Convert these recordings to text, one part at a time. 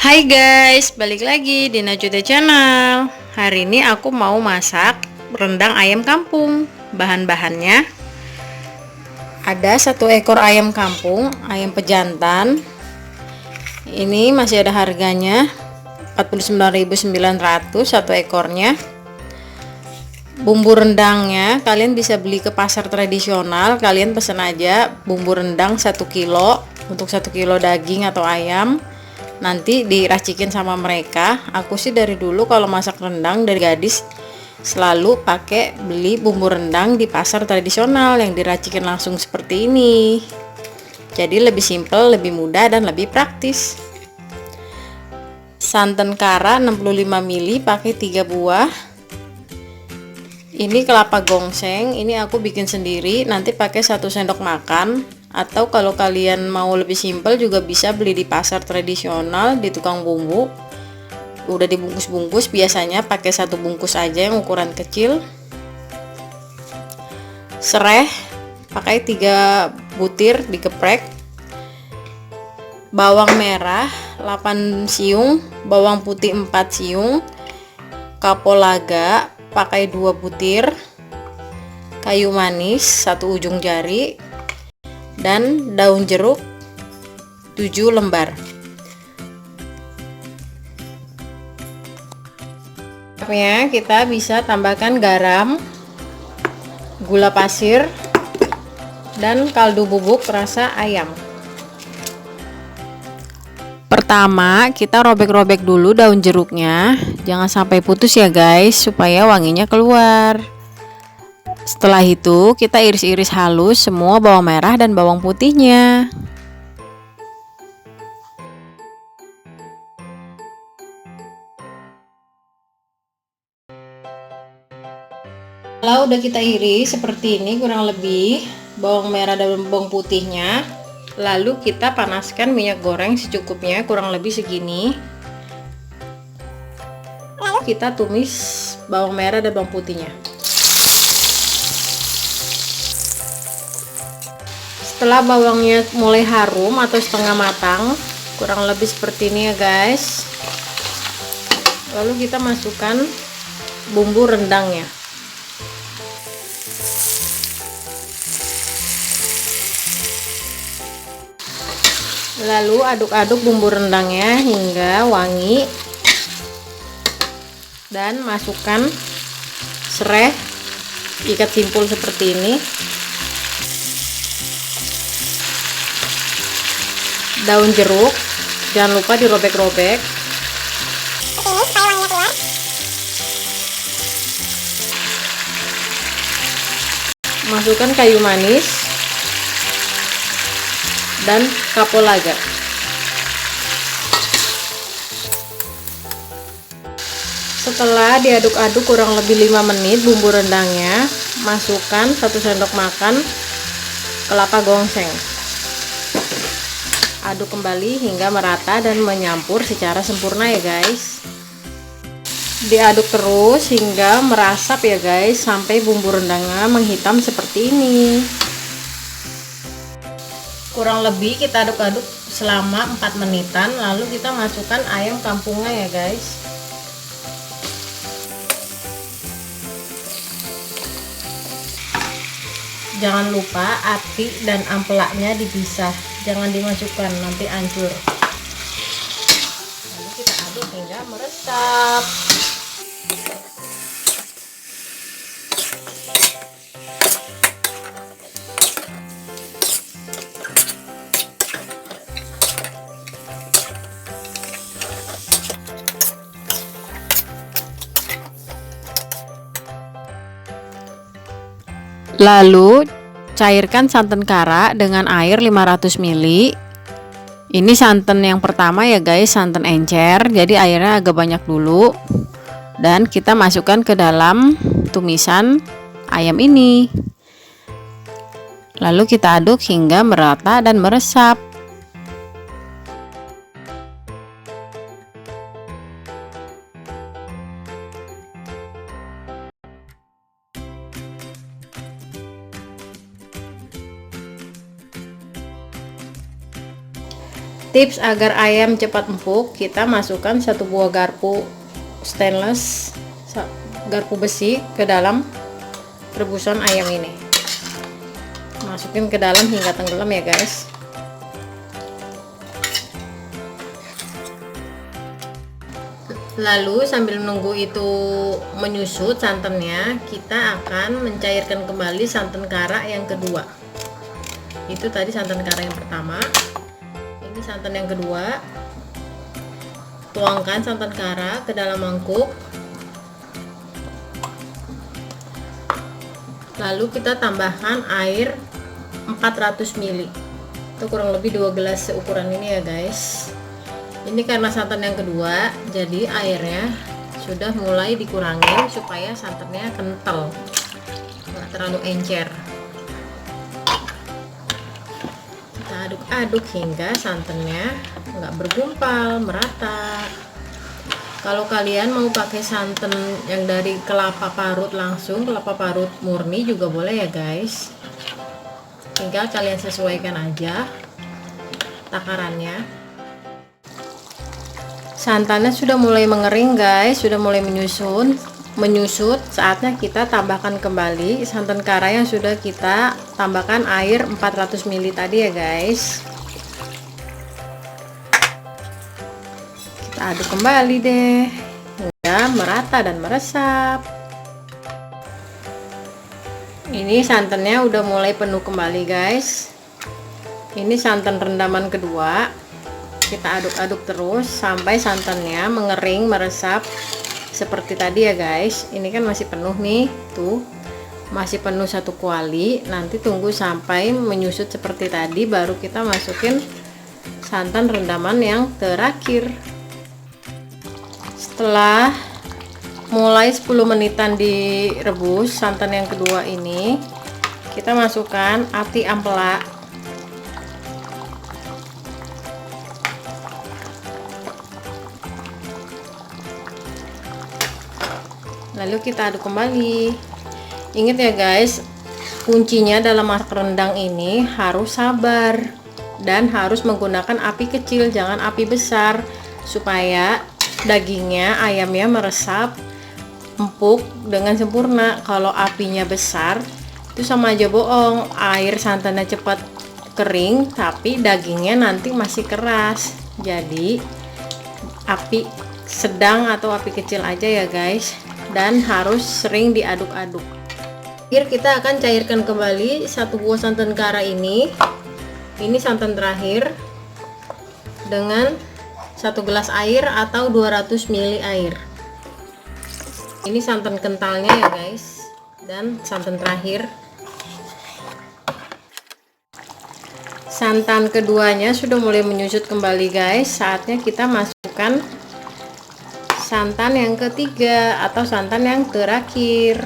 Hai guys, balik lagi di Najude Channel. Hari ini aku mau masak rendang ayam kampung. Bahan-bahannya ada 1 ekor ayam kampung, ayam pejantan. Ini masih ada harganya 49.900 satu ekornya. Bumbu rendangnya kalian bisa beli ke pasar tradisional. Kalian pesen aja bumbu rendang 1 kilo untuk 1 kilo daging atau ayam, nanti diracikin sama mereka. Aku sih dari dulu kalau masak rendang dari gadis selalu pakai beli bumbu rendang di pasar tradisional yang diracikin langsung seperti ini. Jadi lebih simple, lebih mudah dan lebih praktis. Santan kara 65 ml pakai 3 buah. Ini kelapa gongseng, ini aku bikin sendiri, nanti pakai 1 sendok makan. Atau kalau kalian mau lebih simpel juga bisa beli di pasar tradisional di tukang bumbu. Udah dibungkus-bungkus, biasanya pakai 1 bungkus aja yang ukuran kecil. Sereh pakai 3 butir digeprek. Bawang merah 8 siung, bawang putih 4 siung, kapulaga pakai 2 butir, kayu manis 1 ujung jari, dan daun jeruk 7 lembar. Kita bisa tambahkan garam, gula pasir, dan kaldu bubuk rasa ayam. Pertama kita robek-robek dulu daun jeruknya, jangan sampai putus ya guys, supaya wanginya keluar. Setelah itu kita iris-iris halus semua bawang merah dan bawang putihnya. Kalau udah kita iris seperti ini kurang lebih bawang merah dan bawang putihnya, lalu kita panaskan minyak goreng secukupnya, kurang lebih segini. Lalu kita tumis bawang merah dan bawang putihnya. Setelah bawangnya mulai harum atau setengah matang, kurang lebih seperti ini ya guys, lalu kita masukkan bumbu rendangnya. Lalu aduk-aduk bumbu rendangnya hingga wangi, dan masukkan serai ikat simpul seperti ini, daun jeruk jangan lupa dirobek-robek, masukkan kayu manis dan kapulaga. Setelah diaduk-aduk kurang lebih 5 menit bumbu rendangnya, masukkan 1 sendok makan kelapa gongseng. Aduk kembali hingga merata dan menyampur secara sempurna ya guys. Diaduk terus hingga merasap ya guys, sampai bumbu rendangnya menghitam seperti ini. Kurang lebih kita aduk-aduk selama 4 menitan, lalu kita masukkan ayam kampungnya ya guys. Jangan lupa ati dan ampelaknya dipisah, jangan dimasukkan nanti hancur. Lalu kita aduk hingga meresap. Lalu cairkan santan kara dengan air 500 ml. Ini santan yang pertama ya guys, santan encer, jadi airnya agak banyak dulu. Dan kita masukkan ke dalam tumisan ayam ini. Lalu kita aduk hingga merata dan meresap. Tips agar ayam cepat empuk, kita masukkan 1 buah garpu stainless, garpu besi ke dalam rebusan ayam ini. Masukin ke dalam hingga tenggelam ya guys. Lalu sambil menunggu itu menyusut santannya, kita akan mencairkan kembali santan kara yang kedua. Itu tadi santan kara yang pertama, ini santan yang kedua. Tuangkan santan kara ke dalam mangkuk, lalu kita tambahkan air 400 ml. Itu kurang lebih 2 gelas seukuran ini ya guys. Ini karena santan yang kedua, jadi airnya sudah mulai dikurangin supaya santannya kental, nggak terlalu encer. Kita aduk-aduk hingga santannya nggak bergumpal, merata. Kalau kalian mau pakai santan yang dari kelapa parut langsung, kelapa parut murni juga boleh ya guys. Tinggal kalian sesuaikan aja takarannya. Santannya sudah mulai mengering guys, sudah mulai menyusut. Saatnya kita tambahkan kembali santan kara yang sudah kita tambahkan air 400 ml tadi ya guys. Kita aduk kembali deh hingga merata dan meresap. Ini santannya udah mulai penuh kembali guys. Ini santan rendaman kedua. Kita aduk-aduk terus sampai santannya mengering, meresap seperti tadi ya guys. Ini kan masih penuh nih, tuh masih penuh 1 kuali. Nanti tunggu sampai menyusut seperti tadi, baru kita masukin santan rendaman yang terakhir. Setelah mulai 10 menitan direbus santan yang kedua ini, kita masukkan ati ampela. Lalu kita aduk kembali. Ingat ya guys, kuncinya dalam masak rendang ini harus sabar dan harus menggunakan api kecil, jangan api besar, supaya dagingnya, ayamnya meresap empuk dengan sempurna. Kalau apinya besar itu sama aja bohong, air santannya cepat kering tapi dagingnya nanti masih keras. Jadi api sedang atau api kecil aja ya guys, dan harus sering diaduk-aduk. Akhir kita akan cairkan kembali 1 buah santan kara ini santan terakhir, dengan 1 gelas air atau 200 ml air. Ini santan kentalnya ya guys, dan santan terakhir. Santan keduanya sudah mulai menyusut kembali guys. Saatnya kita masukkan santan yang ketiga atau santan yang terakhir.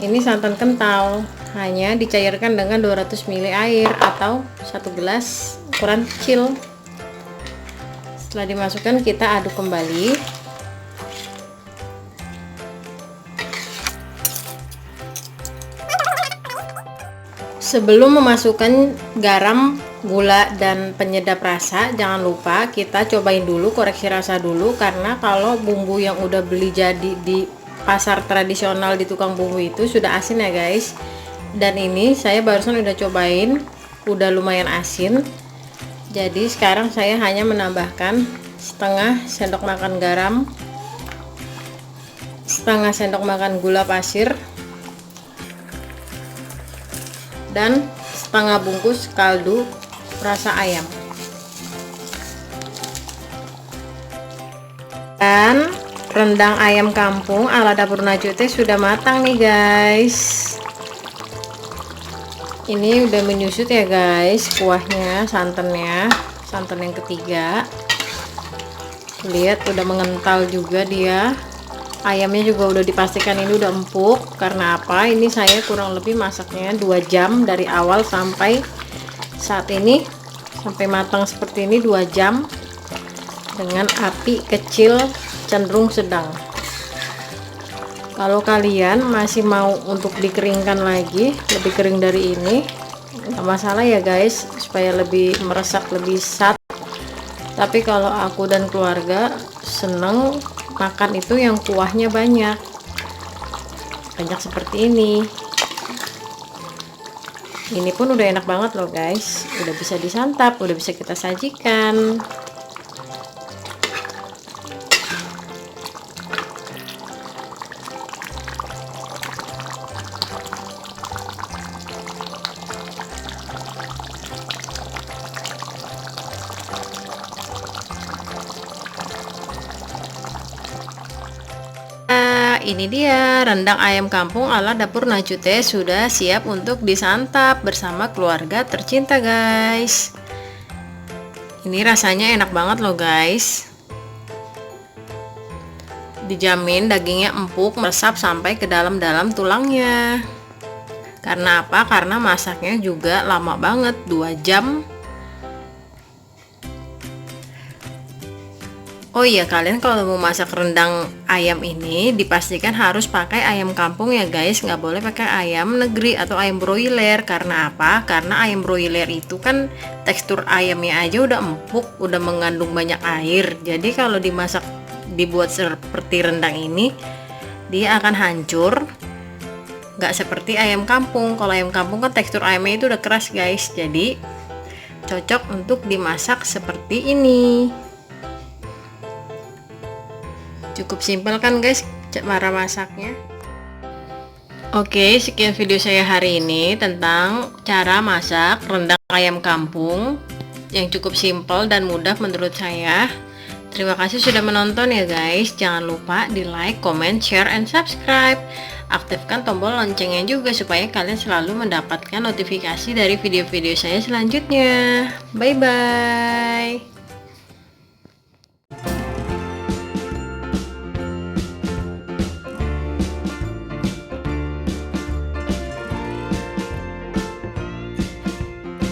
Ini santan kental, hanya dicairkan dengan 200 ml air atau 1 gelas ukuran kecil. Setelah dimasukkan, kita aduk kembali. Sebelum memasukkan garam, gula, dan penyedap rasa, jangan lupa kita cobain dulu, koreksi rasa dulu, karena kalau bumbu yang udah beli jadi di pasar tradisional di tukang bumbu itu sudah asin ya guys. Dan ini saya barusan udah cobain, udah lumayan asin. Jadi sekarang saya hanya menambahkan setengah sendok makan garam, setengah sendok makan gula pasir, dan setengah bungkus kaldu rasa ayam. Dan rendang ayam kampung ala dapur Najwa teh sudah matang nih guys. Ini udah menyusut ya guys kuahnya, santannya, santan yang ketiga. Lihat udah mengental juga dia. Ayamnya juga udah dipastikan ini udah empuk. Karena apa? Ini saya kurang lebih masaknya 2 jam dari awal sampai saat ini, sampai matang seperti ini 2 jam dengan api kecil cenderung sedang. Kalau kalian masih mau untuk dikeringkan lagi, lebih kering dari ini, nggak masalah ya guys, supaya lebih meresap, lebih sat Tapi kalau aku dan keluarga seneng makan itu yang kuahnya banyak seperti ini. Ini pun udah enak banget loh guys, udah bisa disantap, udah bisa kita sajikan. Ini dia rendang ayam kampung ala dapur Najute sudah siap untuk disantap bersama keluarga tercinta guys. Ini rasanya enak banget loh guys. Dijamin dagingnya empuk, meresap sampai ke dalam-dalam tulangnya. Karena apa? Karena masaknya juga lama banget, 2 jam. Oh iya, kalian kalau mau masak rendang ayam ini dipastikan harus pakai ayam kampung ya guys, nggak boleh pakai ayam negeri atau ayam broiler. Karena apa? Karena ayam broiler itu kan tekstur ayamnya aja udah empuk, udah mengandung banyak air. Jadi kalau dibuat seperti rendang ini, dia akan hancur, nggak seperti ayam kampung. Kalau ayam kampung kan tekstur ayamnya itu udah keras guys, jadi cocok untuk dimasak seperti ini. Cukup simpel kan guys cara masaknya. Oke, sekian video saya hari ini tentang cara masak rendang ayam kampung yang cukup simpel dan mudah menurut saya. Terima kasih sudah menonton ya guys. Jangan lupa di like, comment, share, and subscribe. Aktifkan tombol loncengnya juga supaya kalian selalu mendapatkan notifikasi dari video-video saya selanjutnya. Bye bye.